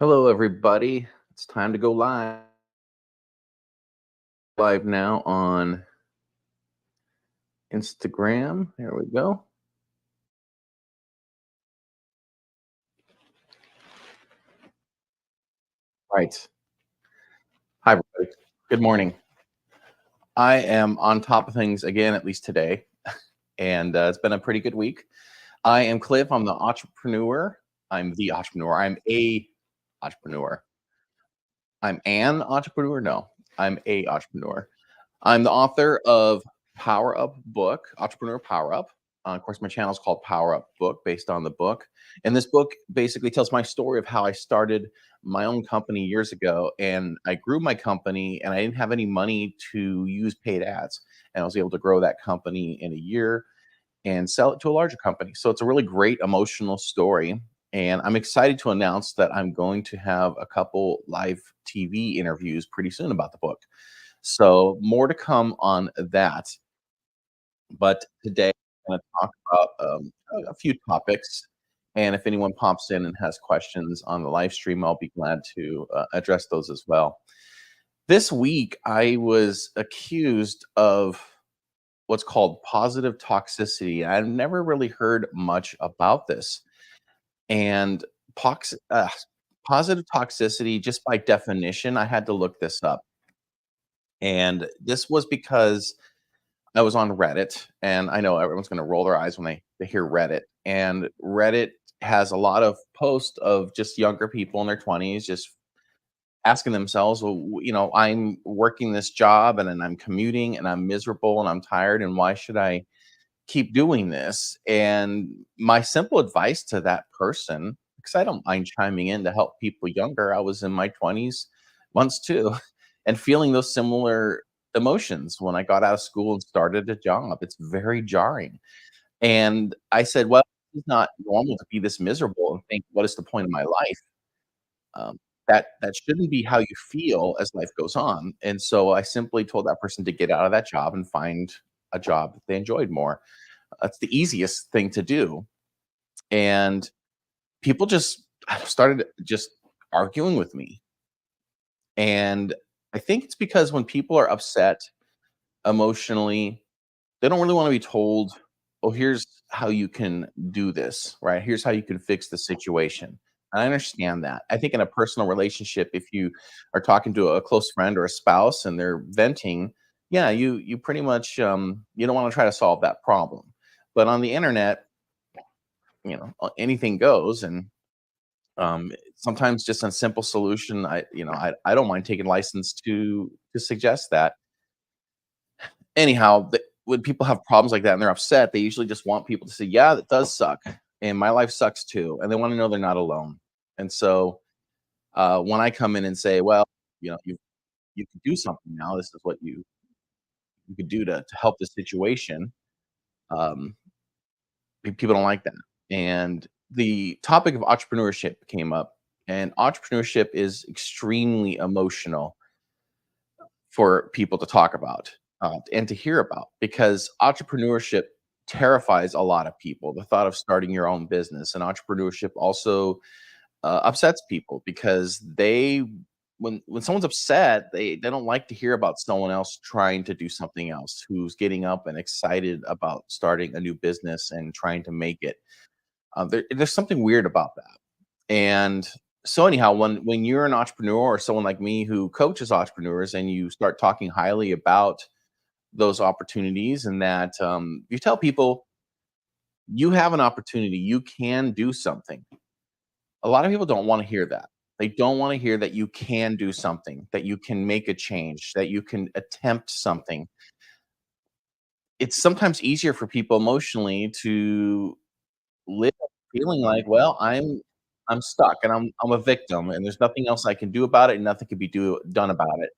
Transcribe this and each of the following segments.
Hello, everybody. It's time to go live now on Instagram. There we go. Right. Hi, everybody. Good morning. I am on top of things again, at least today, and it's been a pretty good week. I am Cliff. I'm the entrepreneur. I'm the entrepreneur. I'm a entrepreneur. I'm an entrepreneur. No, I'm a entrepreneur. I'm the author of Power Up book, Entrepreneur Power Up. Of course, my channel is called Power Up Book, based on the book. And this book basically tells my story of how I started my own company years ago. And I grew my company, and I didn't have any money to use paid ads. And I was able to grow that company in a year and sell it to a larger company. So it's a really great emotional story. And I'm excited to announce that I'm going to have a couple live TV interviews pretty soon about the book. So more to come on that. But today I'm going to talk about a few topics. And if anyone pops in and has questions on the live stream, I'll be glad to address those as well. This week, I was accused of what's called positive toxicity. I've never really heard much about this. And pox- uh, positive toxicity, just by definition, I had to look this up. And this was because I was on Reddit, and I know everyone's gonna roll their eyes when they hear Reddit, and Reddit has a lot of posts of just younger people in their 20s just asking themselves, "Well, I'm working this job, and then I'm commuting, and I'm miserable, and I'm tired, and why should I keep doing this?" And my simple advice to that person, because I don't mind chiming in to help people younger, I was in my 20s once too, and feeling those similar emotions when I got out of school and started a job. It's very jarring. And I said, well, it's not normal to be this miserable and think, what is the point of my life? That shouldn't be how you feel as life goes on. And so I simply told that person to get out of that job and find a job that they enjoyed more. That's the easiest thing to do. And people just started just arguing with me. And I think it's because when people are upset emotionally, they don't really want to be told, oh, here's how you can do this, right? Here's how you can fix the situation. I understand that. I think in a personal relationship, if you are talking to a close friend or a spouse and they're venting, yeah, you pretty much you don't want to try to solve that problem. But on the internet, anything goes, and sometimes just a simple solution. I don't mind taking license to suggest that. Anyhow, when people have problems like that and they're upset, they usually just want people to say, "Yeah, that does suck, and my life sucks too," and they want to know they're not alone. And so when I come in and say, "Well, you can do something now. This is what you could do to help the situation," um, people don't like that. And the topic of entrepreneurship came up, and entrepreneurship is extremely emotional for people to talk about, and to hear about, because entrepreneurship terrifies a lot of people. The thought of starting your own business, and entrepreneurship also upsets people, because when someone's upset, they don't like to hear about someone else trying to do something else, who's getting up and excited about starting a new business and trying to make it. There's something weird about that. And so anyhow, when you're an entrepreneur or someone like me who coaches entrepreneurs, and you start talking highly about those opportunities, and that you tell people you have an opportunity, you can do something. A lot of people don't want to hear that. They don't want to hear that you can do something, that you can make a change, that you can attempt something. It's sometimes easier for people emotionally to live feeling like, well, I'm stuck, and I'm a victim, and there's nothing else I can do about it, and nothing can be done about it.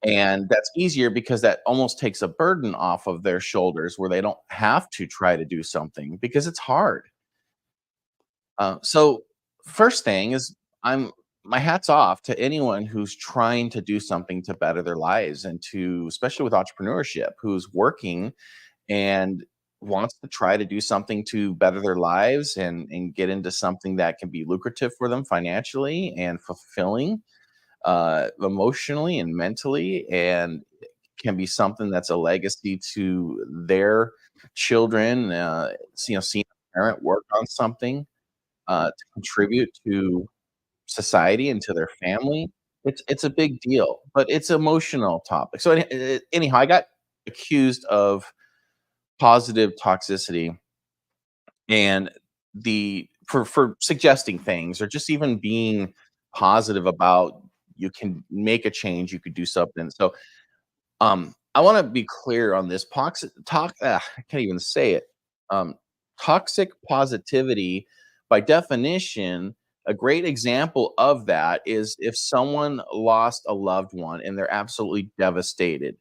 And that's easier because that almost takes a burden off of their shoulders, where they don't have to try to do something because it's hard. So first thing is, I'm my hat's off to anyone who's trying to do something to better their lives, and to, especially with entrepreneurship, who's working and wants to try to do something to better their lives and get into something that can be lucrative for them financially and fulfilling, emotionally and mentally, and can be something that's a legacy to their children. Seeing a parent work on something to contribute to society and to their family, it's a big deal, but it's emotional topic. So anyhow, I got accused of positive toxicity and the for suggesting things or just even being positive about you can make a change, you could do something. So I want to be clear on this. I can't even say it. Toxic positivity, by definition, a great example of that is if someone lost a loved one and they're absolutely devastated.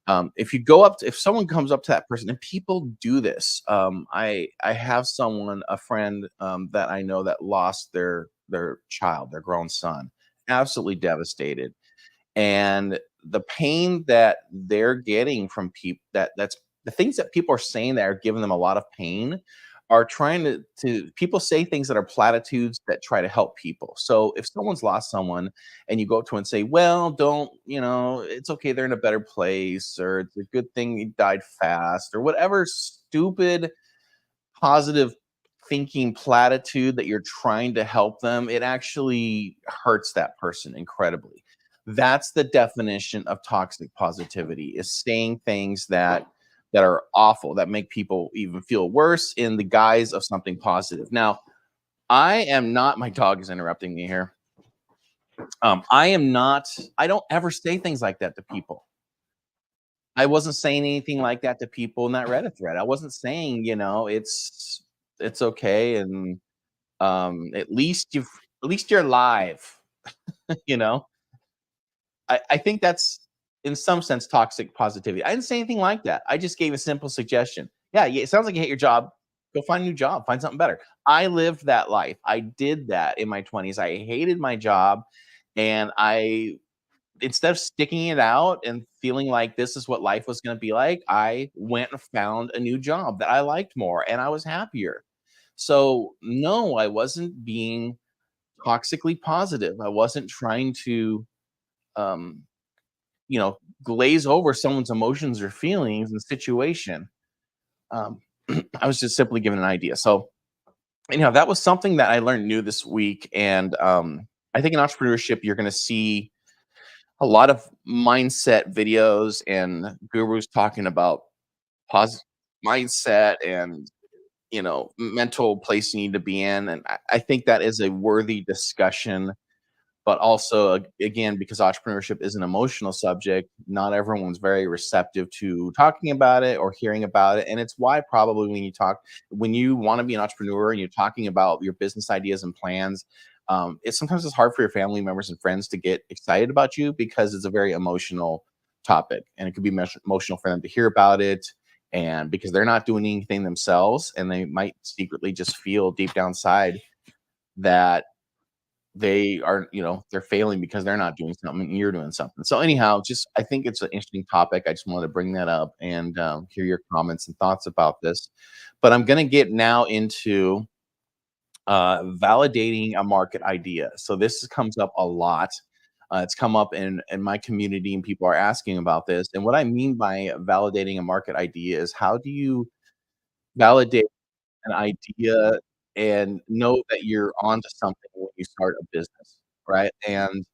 If someone comes up to that person, and people do this, I have a friend that I know that lost their child, their grown son, absolutely devastated, and the pain that they're getting from people that's the things that people are saying that are giving them a lot of pain are trying to people say things that are platitudes that try to help people. So if someone's lost someone and you go up to 'em and say, well, don't, it's okay, they're in a better place, or it's a good thing he died fast, or whatever stupid positive thinking platitude that you're trying to help them, it actually hurts that person incredibly. That's the definition of toxic positivity, is saying things that are awful, that make people even feel worse in the guise of something positive. Now, I am not my dog is interrupting me here. I am not I don't ever say things like that to people. I wasn't saying anything like that to people in that Reddit thread. I wasn't saying, it's okay, and at least you're alive, you know? I think that's in some sense toxic positivity. I didn't say anything like that. I just gave a simple suggestion. Yeah, yeah, it sounds like you hate your job. Go find a new job, find something better. I lived that life. I did that in my 20s. I hated my job, and I instead of sticking it out and feeling like this is what life was going to be like, I went and found a new job that I liked more and I was happier. So, no, I wasn't being toxically positive. I wasn't trying to, um, glaze over someone's emotions or feelings and situation. Um, I was just simply giving an idea. So, anyhow, that was something that I learned new this week. And I think in entrepreneurship, you're going to see a lot of mindset videos and gurus talking about positive mindset and mental place you need to be in, and I think that is a worthy discussion. But also, again, because entrepreneurship is an emotional subject, not everyone's very receptive to talking about it or hearing about it. And it's why probably when you want to be an entrepreneur and you're talking about your business ideas and plans, it's hard for your family members and friends to get excited about you because it's a very emotional topic, and it could be emotional for them to hear about it. And because they're not doing anything themselves, and they might secretly just feel deep down inside that they're failing because they're not doing something and you're doing something. So anyhow, just I think it's an interesting topic. I just wanted to bring that up and hear your comments and thoughts about this. But I'm going to get now into validating a market idea. So this comes up a lot. It's come up in my community, and people are asking about this. And what I mean by validating a market idea is, how do you validate an idea and know that you're onto something when you start a business, right? And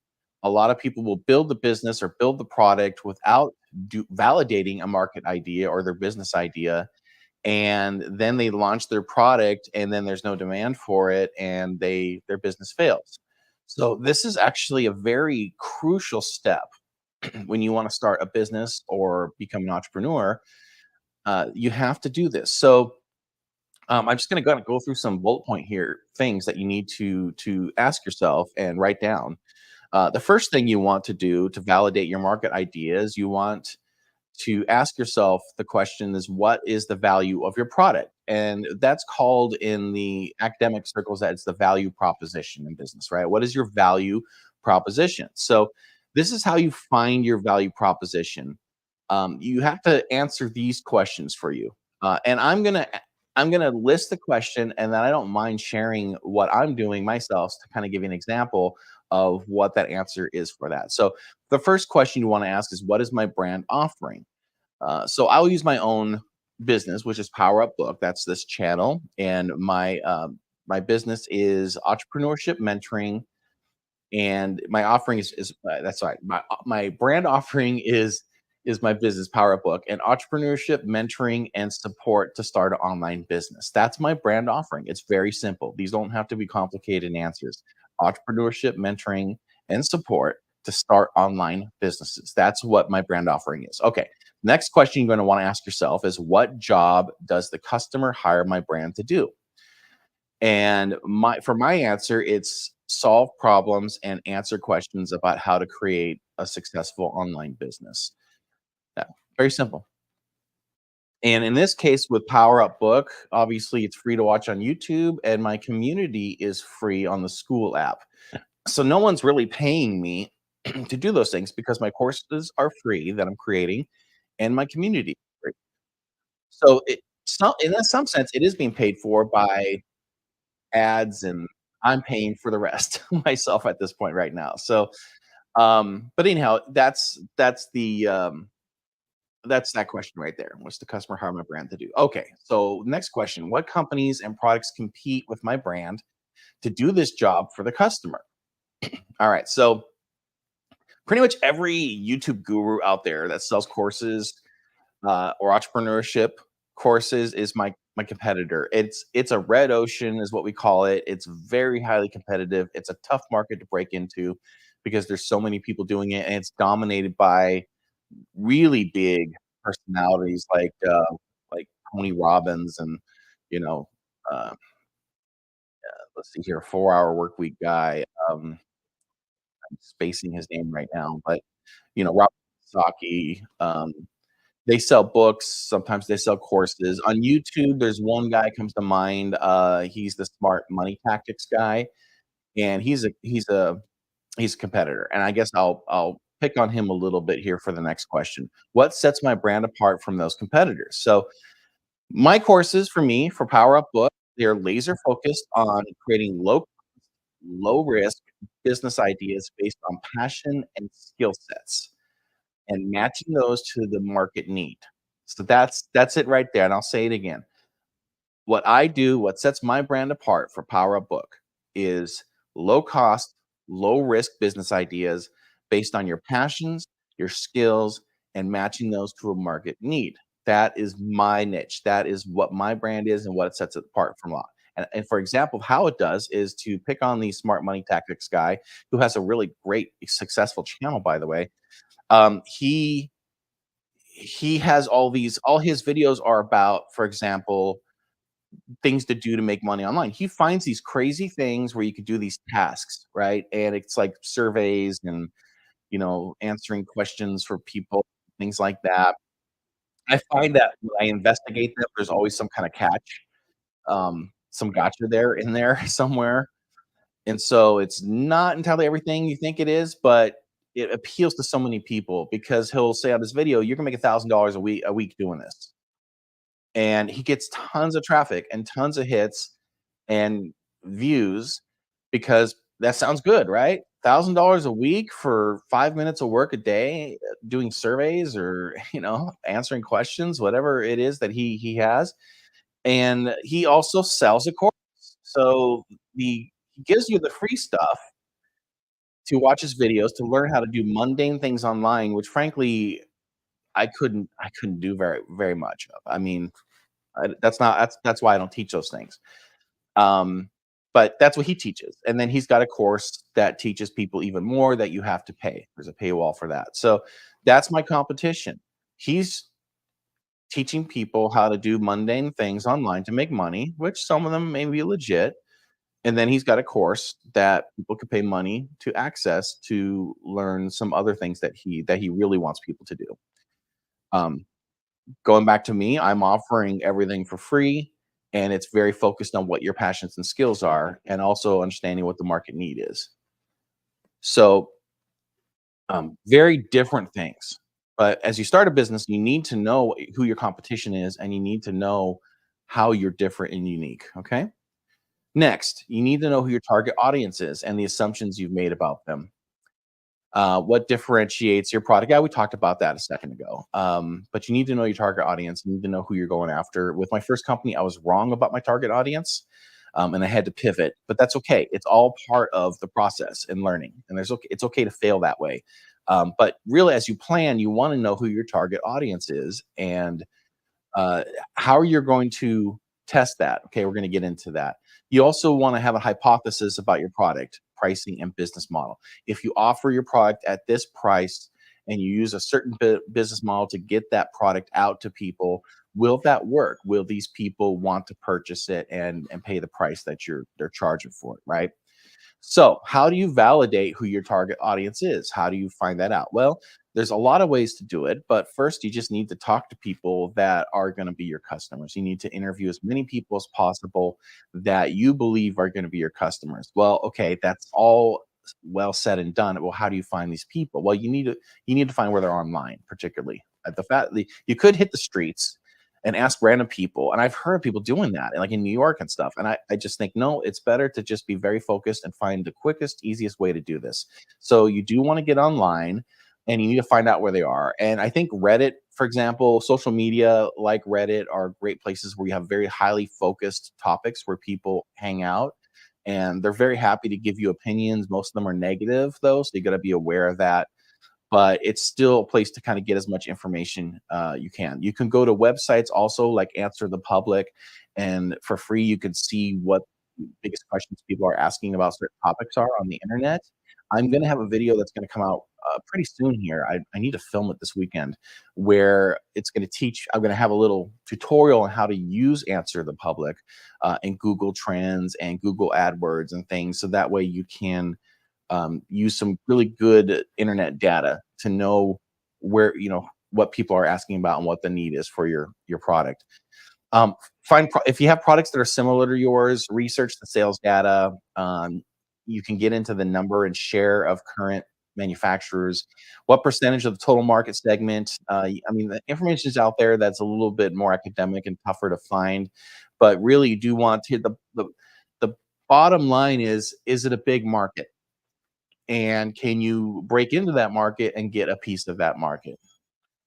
a lot of people will build the business or build the product without validating a market idea or their business idea, and then they launch their product, and then there's no demand for it, and their business fails. So this is actually a very crucial step when you want to start a business or become an entrepreneur. You have to do this. So I'm just going to go through some bullet point here, things that you need to ask yourself and write down. The first thing you want to do to validate your market ideas, you want to ask yourself the question is, what is the value of your product? And that's called in the academic circles, that it's the value proposition in business, right? What is your value proposition? So this is how you find your value proposition. You have to answer these questions for you. And I'm gonna list the question, and then I don't mind sharing what I'm doing myself to kind of give you an example of what that answer is for that. So the first question you want to ask is, what is my brand offering? So I'll use my own business, which is Power Up Book. That's this channel, and my business is entrepreneurship mentoring, and my offering is that's right. My brand offering is my business Power Up Book and entrepreneurship mentoring and support to start an online business. That's my brand offering. It's very simple. These don't have to be complicated answers. Entrepreneurship mentoring and support to start online businesses. That's what my brand offering is. Okay. Next question you're going to want to ask yourself is, what job does the customer hire my brand to do? And my answer, it's solve problems and answer questions about how to create a successful online business. Yeah, very simple. And in this case, with Power Up Book, obviously it's free to watch on YouTube, and my community is free on the Skool app. So no one's really paying me to do those things because my courses are free that I'm creating, and my community is free. So in some sense, it is being paid for by ads, and I'm paying for the rest myself at this point right now. So, but anyhow, that's that question right there. What's the customer hire my brand to do? Okay, so next question: what companies and products compete with my brand to do this job for the customer? All right, so pretty much every YouTube guru out there that sells courses or entrepreneurship courses is my competitor. It's a red ocean, is what we call it. It's very highly competitive. It's a tough market to break into because there's so many people doing it, and it's dominated by really big personalities like Tony Robbins and you know uh, let's see here, 4 Hour Work Week guy. I'm spacing his name right now, but Robert Saki. They sell books, sometimes they sell courses. On YouTube, there's one guy comes to mind, he's the Smart Money Tactics guy, and he's a competitor, and I guess I'll pick on him a little bit here for the next question. What sets my brand apart from those competitors? So, my courses for me, for Power Up Book, they're laser focused on creating low risk business ideas based on passion and skill sets and matching those to the market need. So that's it right there, and I'll say it again. What I do, what sets my brand apart for Power Up Book is low cost, low risk business ideas based on your passions, your skills, and matching those to a market need. That is my niche. That is what my brand is and what it sets it apart from a lot. And for example, how it does is to pick on the Smart Money Tactics guy who has a really great, successful channel, by the way. He has all his videos are about, for example, things to do to make money online. He finds these crazy things where you could do these tasks, right? And it's like surveys and answering questions for people, things like that. I find that when I investigate them, there's always some kind of catch, some gotcha there in there somewhere. And so it's not entirely everything you think it is, but it appeals to so many people because he'll say on this video, "You're gonna make $1,000 a week doing this." And he gets tons of traffic and tons of hits and views because that sounds good, right? $1,000 a week for 5 minutes of work a day, doing surveys or answering questions, whatever it is that he has. And he also sells a course, so he gives you the free stuff to watch his videos to learn how to do mundane things online, which frankly I couldn't do very much of. I mean, that's why I don't teach those things. Um, but that's what he teaches, and then he's got a course that teaches people even more that you have to pay. There's a paywall for that. So that's my competition. He's teaching people how to do mundane things online to make money, which some of them may be legit. And then he's got a course that people could pay money to access to learn some other things that he really wants people to do. Um, Going back to me, I'm offering everything for free, and it's very focused on what your passions and skills are, and also understanding what the market need is. So, very different things. But as you start a business, you need to know who your competition is, and you need to know how you're different and unique. Okay. Next, you need to know who your target audience is and the assumptions you've made about them. What differentiates your product? Yeah, we talked about that a second ago. But you need to know your target audience. You need to know who you're going after. With my first company, I was wrong about my target audience, and I had to pivot. But that's okay. It's all part of the process and learning. And it's okay to fail that way. But really, as you plan, you want to know who your target audience is and uh, how you're going to test that. Okay, we're going to get into that. You also want to have a hypothesis about your product, pricing, and business model. If you offer your product at this price and you use a certain business model to get that product out to people, will that work? Will these people want to purchase it and pay the price that they're charging for it, right? So, how do you validate who your target audience is? How do you find that out? Well, there's a lot of ways to do it, but first, you just need to talk to people that are going to be your customers. You need to interview as many people as possible that you believe are going to be your customers. Well, okay, that's all well said and done. Well, how do you find these people? Well, you need to find where they're online, particularly. The fact that you could hit the streets and ask random people. And I've heard people doing that, like in New York and stuff. And I just think, no, it's better to just be very focused and find the quickest, easiest way to do this. So you do want to get online and you need to find out where they are. And I think Reddit, for example, social media like Reddit are great places where you have very highly focused topics where people hang out. And they're very happy to give you opinions. Most of them are negative, though. So you got to be aware of that, but it's still a place to kind of get as much information you can. You can go to websites also like Answer the Public, and for free you can see what the biggest questions people are asking about certain topics are on the internet. I'm going to have a video that's going to come out pretty soon here. I need to film it this weekend where it's going to teach. I'm going to have a little tutorial on how to use Answer the Public and Google Trends and Google AdWords and things. So that way you can use some really good internet data to know what people are asking about and what the need is for your product. If you have products that are similar to yours, research the sales data. You can get into the number and share of current manufacturers. What percentage of the total market segment? I mean, the information is out there that's a little bit more academic and tougher to find, but really you do want to the bottom line is it a big market? And can you break into that market and get a piece of that market?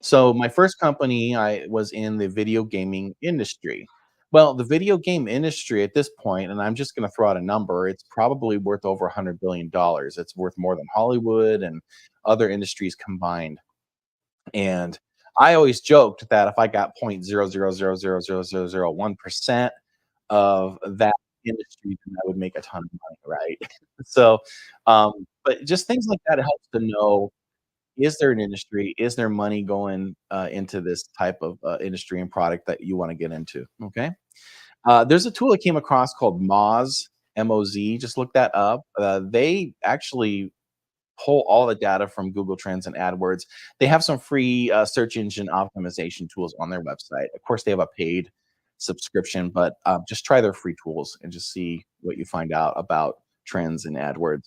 So my first company, I was in the video gaming industry. Well, the video game industry at this point, and I'm just going to throw out a number, it's probably worth over $100 billion. It's worth more than Hollywood and other industries combined. And I always joked that if I got 0.00000001% of that industry, then I would make a ton of money, right? So, but just things like that, it helps to know, is there an industry? Is there money going into this type of industry and product that you want to get into? Okay. There's a tool I came across called Moz, MOZ. Just look that up. They actually pull all the data from Google Trends and AdWords. They have some free search engine optimization tools on their website. Of course, they have a paid subscription, but just try their free tools and just see what you find out about trends and AdWords.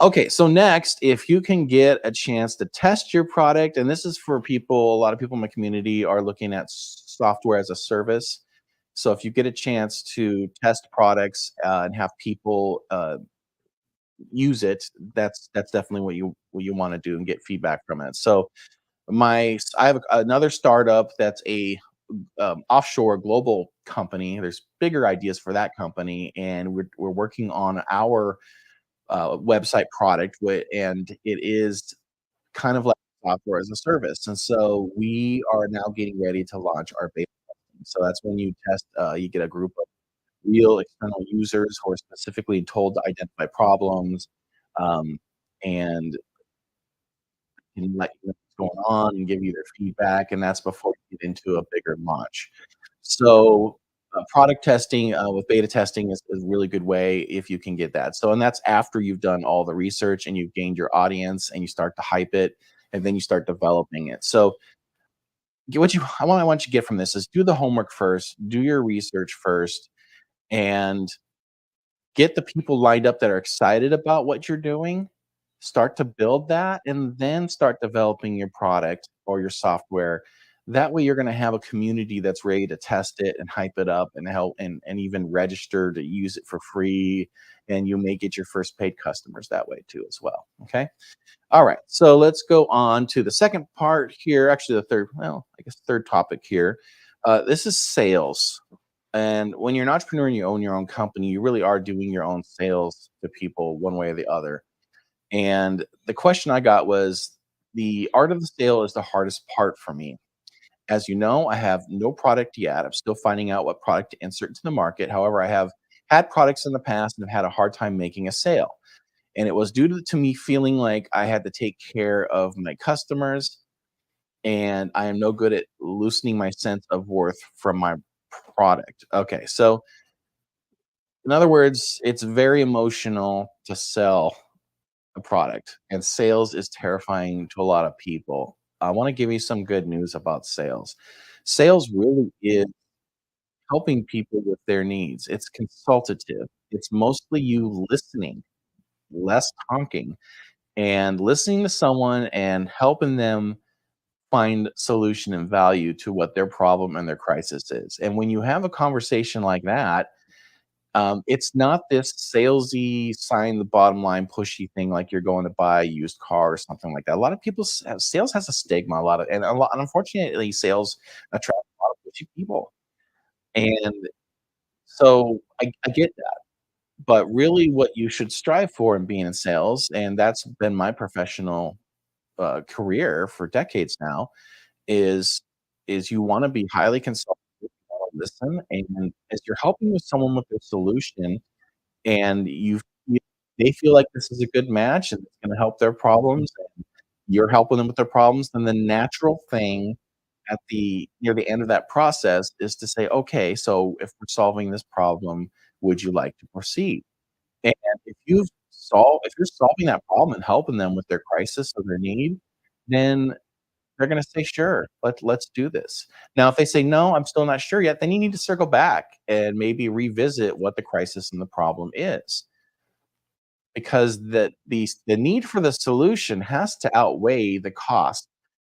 Okay, so next, if you can get a chance to test your product, and this is for people, a lot of people in my community are looking at software as a service. So if you get a chance to test products and have people use it, that's definitely what you want to do and get feedback from it. So I have another startup that's a offshore global company. There's bigger ideas for that company, and we're working on our website product, and it is kind of like software as a service. And so we are now getting ready to launch our beta testing. So that's when you test, you get a group of real external users who are specifically told to identify problems, um, and can let you know what's going on and give you their feedback. And that's before you get into a bigger launch. So product testing with beta testing is a really good way if you can get that. So, and that's after you've done all the research and you've gained your audience and you start to hype it and then you start developing it. So, what I want you to get from this is do the homework first, do your research first, and get the people lined up that are excited about what you're doing. Start to build that and then start developing your product or your software. That way you're gonna have a community that's ready to test it and hype it up and help and even register to use it for free, and you may get your first paid customers that way too as well, okay? Alright, so let's go on to the second part here, actually the third, well, I guess third topic here. This is sales, and when you're an entrepreneur and you own your own company, you really are doing your own sales to people one way or the other. And the question I got was, the art of the sale is the hardest part for me. As you know, I have no product yet. I'm still finding out what product to insert into the market. However, I have had products in the past and have had a hard time making a sale. And it was due to me feeling like I had to take care of my customers, and I am no good at loosening my sense of worth from my product. Okay, so in other words, it's very emotional to sell a product, and sales is terrifying to a lot of people. I want to give you some good news about sales. Sales really is helping people with their needs. It's consultative. It's mostly you listening, less talking, and listening to someone and helping them find solution and value to what their problem and their crisis is. And when you have a conversation like that, it's not this salesy, sign the bottom line, pushy thing like you're going to buy a used car or something like that. A lot of people sales has a stigma, a lot of, and a lot, and unfortunately, sales attract a lot of pushy people. And so I get that, but really, what you should strive for in being in sales, and that's been my professional career for decades now, is you want to be highly consultative, you wanna listen, and as you're helping with someone with their solution and you they feel like this is a good match and it's gonna help their problems, and you're helping them with their problems, then the natural thing at the near the end of that process is to say, "Okay, so if we're solving this problem, would you like to proceed?" And if you're solving that problem and helping them with their crisis or their need, then they're gonna say, "Sure, let's do this." Now, if they say, "No, I'm still not sure yet," then you need to circle back and maybe revisit what the crisis and the problem is. Because the need for the solution has to outweigh the cost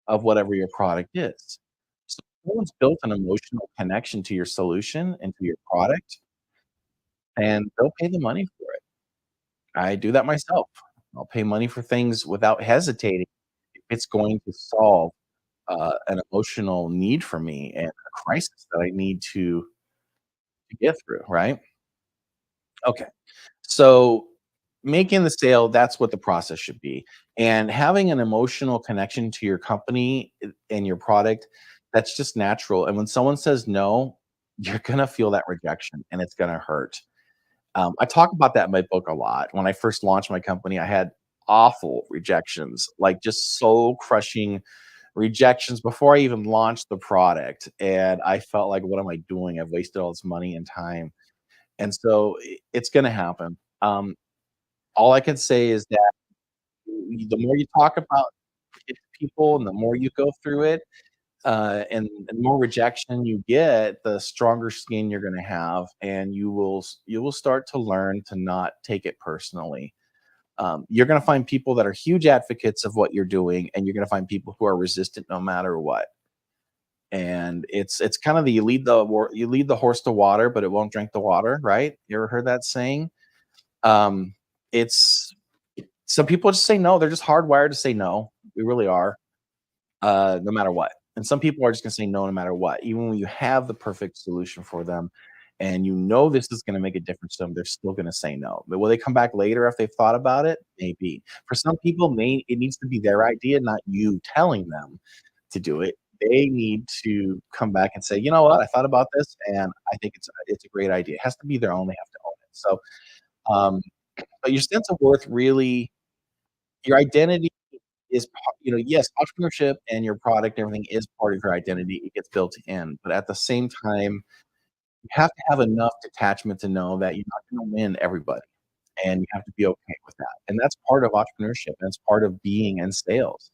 of whatever your product is. So if someone's built an emotional connection to your solution and to your product, and they'll pay the money for it. I do that myself. I'll pay money for things without hesitating if it's going to solve, an emotional need for me and a crisis that I need to get through, right? Okay. So, making the sale, that's what the process should be, and having an emotional connection to your company and your product, that's just natural, and when someone says no, you're gonna feel that rejection, and it's gonna hurt. I talk about that in my book a lot. When I first launched my company, I had awful rejections, like, just soul crushing rejections before I even launched the product, and I felt like, "What am I doing? I've wasted all this money and time." And so, it's gonna happen. All I can say is that the more you talk about it to people and the more you go through it, and the more rejection you get, the stronger skin you're gonna have, and you will start to learn to not take it personally. You're gonna find people that are huge advocates of what you're doing, and you're gonna find people who are resistant no matter what. And it's kind of the you lead the horse to water, but it won't drink the water, right? You ever heard that saying? Um, it's some people just say no. They're just hardwired to say no. We really are, no matter what. And some people are just gonna say no, no matter what, even when you have the perfect solution for them, and you know this is gonna make a difference to them. They're still gonna say no. But will they come back later if they've thought about it? Maybe. For some people, it needs to be their idea, not you telling them to do it. They need to come back and say, you know what, I thought about this, and I think it's a great idea. It has to be their own. They have to own it. So, um, but your sense of worth really, your identity is yes, entrepreneurship and your product, everything is part of your identity. It gets built in, but at the same time, you have to have enough detachment to know that you're not gonna win everybody, and you have to be okay with that, and that's part of entrepreneurship, and it's part of being in sales,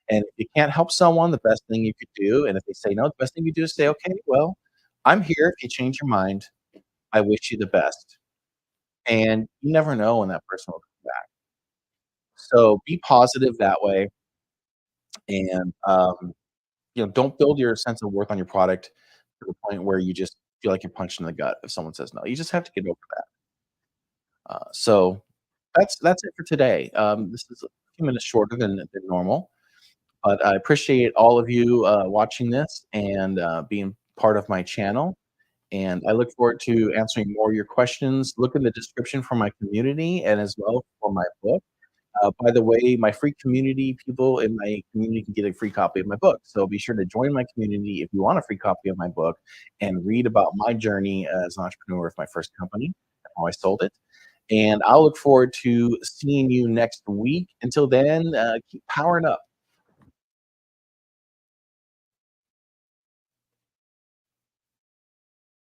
and if you can't help someone, the best thing you could do, and if they say no, the best thing you do is say, "Okay, well, I'm here if you change your mind. I wish you the best." And you never know when that person will come back. So be positive that way, and don't build your sense of worth on your product to the point where you just feel like you're punched in the gut if someone says no. You just have to get over that. So that's it for today. This is a few minutes shorter than normal, but I appreciate all of you watching this and being part of my channel. And I look forward to answering more of your questions. Look in the description for my community and as well for my book. By the way, my free community, people in my community can get a free copy of my book. So be sure to join my community if you want a free copy of my book and read about my journey as an entrepreneur with my first company and how I sold it. And I'll look forward to seeing you next week. Until then, keep powering up.